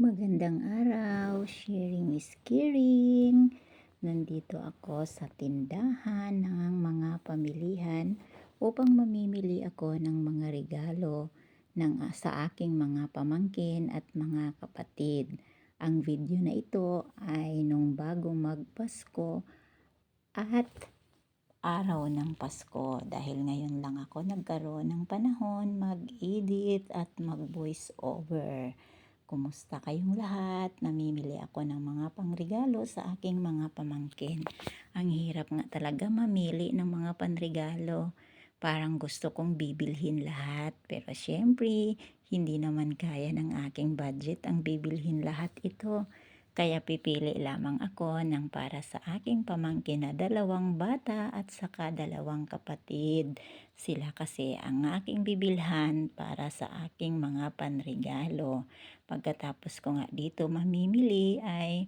Magandang araw, sharing is caring. Nandito ako sa tindahan ng mga pamilihan upang mamimili ako ng mga regalo sa aking mga pamangkin at mga kapatid. Ang video na ito ay nung bago magpasko at araw ng Pasko dahil ngayon lang ako nagkaroon ng panahon mag-edit at mag-voice over. Kumusta kayong lahat? Namimili ako ng mga pangregalo sa aking mga pamangkin. Ang hirap nga talaga mamili ng mga panregalo. Parang gusto kong bibilhin lahat. Pero syempre, hindi naman kaya ng aking budget ang bibilhin lahat ito. Kaya pipili lamang ako ng para sa aking pamangkin na 2 bata at saka 2 kapatid. Sila kasi ang aking bibilhan para sa aking mga panregalo. Pagkatapos ko nga dito mamimili ay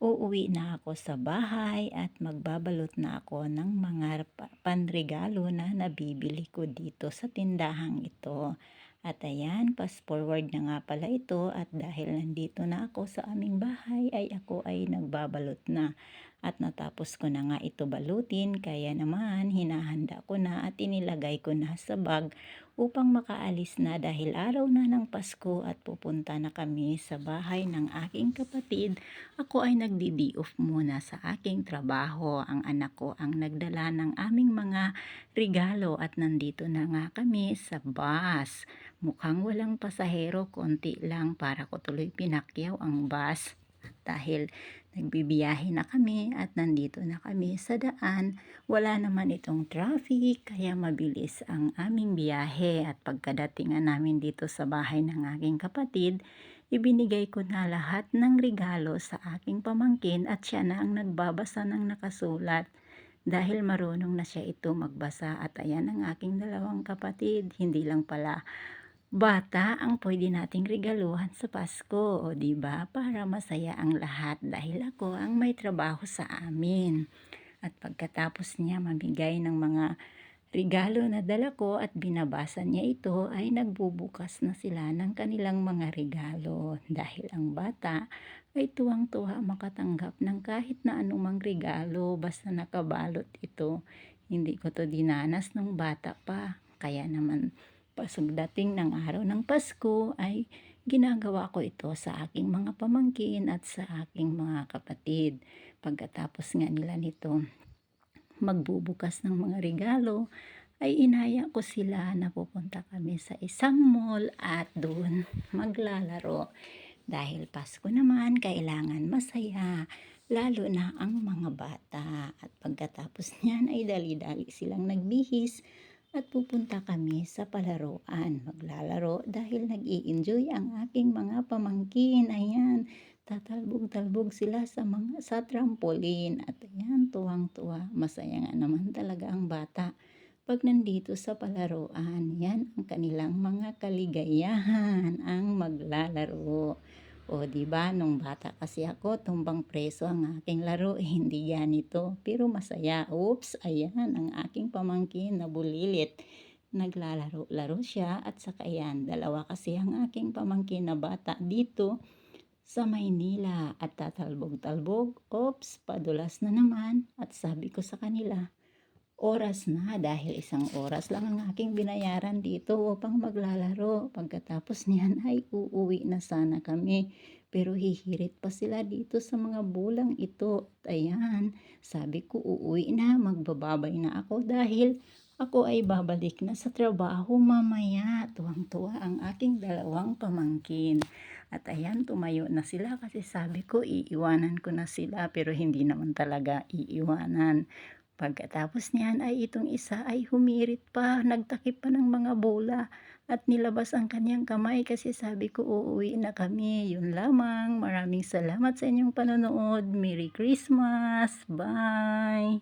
uuwi na ako sa bahay at magbabalot na ako ng mga panregalo na nabibili ko dito sa tindahang ito. At ayan, fast forward na nga pala ito at dahil nandito na ako sa aming bahay ay ako ay nagbabalot na. At natapos ko na nga ito balutin kaya naman hinahanda ko na at inilagay ko na sa bag upang makaalis na dahil araw na ng Pasko at pupunta na kami sa bahay ng aking kapatid. Ako ay nagdi-day off muna sa aking trabaho. Ang anak ko ang nagdala ng aming mga regalo at nandito na nga kami sa bus. Mukhang walang pasahero, konti lang para ko tuloy pinakyaw ang bus. Dahil nagbibiyahe na kami at nandito na kami sa daan, wala naman itong traffic kaya mabilis ang aming biyahe at pagkadating namin dito sa bahay ng aking kapatid, ibinigay ko na lahat ng regalo sa aking pamangkin at siya na ang nagbabasa ng nakasulat. Dahil marunong na siya ito magbasa at ayan ang aking 2 kapatid, hindi lang pala bata ang pwede nating regaluhan sa Pasko, o 'di ba? Para masaya ang lahat dahil ako ang may trabaho sa amin. At pagkatapos niya mamigay ng mga regalo na dala ko at binabasa niya ito ay nagbubukas na sila ng kanilang mga regalo dahil ang bata ay tuwang-tuwa makatanggap ng kahit na anumang regalo basta nakabalot ito. Hindi ko to dinanas nung bata pa. Kaya naman pagdating ng araw ng Pasko ay ginagawa ko ito sa aking mga pamangkin at sa aking mga kapatid. Pagkatapos nga nila nito magbubukas ng mga regalo, ay inaya ko sila na pupunta kami sa isang mall at doon maglalaro. Dahil Pasko naman, kailangan masaya, lalo na ang mga bata. At pagkatapos niyan ay dali-dali silang nagbihis at pupunta kami sa palaruan. Maglalaro dahil nag-i-enjoy ang aking mga pamangkin. Ayan, tatalbog-talbog sila sa trampoline. At ayan, tuwang-tuwa. Masaya nga naman talaga ang bata pag nandito sa palaruan. Yan ang kanilang mga kaligayahan, ang maglalaro. O, di ba nung bata kasi ako, tumbang preso ang aking laro, hindi ganito. Pero masaya. Oops, ayan, ang aking pamangkin na bulilit. Naglalaro-laro siya at saka yan, 2 kasi ang aking pamangkin na bata dito sa Maynila at tatalbog-talbog. Oops, padulas na naman at sabi ko sa kanila, oras na dahil 1 oras lang ang aking binayaran dito upang maglalaro. Pagkatapos niyan ay uuwi na sana kami. Pero hihirit pa sila dito sa mga bulang ito. At ayan, sabi ko uuwi na, magbababay na ako dahil ako ay babalik na sa trabaho mamaya. Tuwang-tuwa ang aking 2 pamangkin. At ayan, tumayo na sila kasi sabi ko iiwanan ko na sila pero hindi naman talaga iiwanan. Pagkatapos niyan ay itong isa ay humirit pa, nagtakip pa ng mga bola at nilabas ang kanyang kamay kasi sabi ko uuwi na kami. Yun lamang. Maraming salamat sa inyong panonood. Merry Christmas. Bye.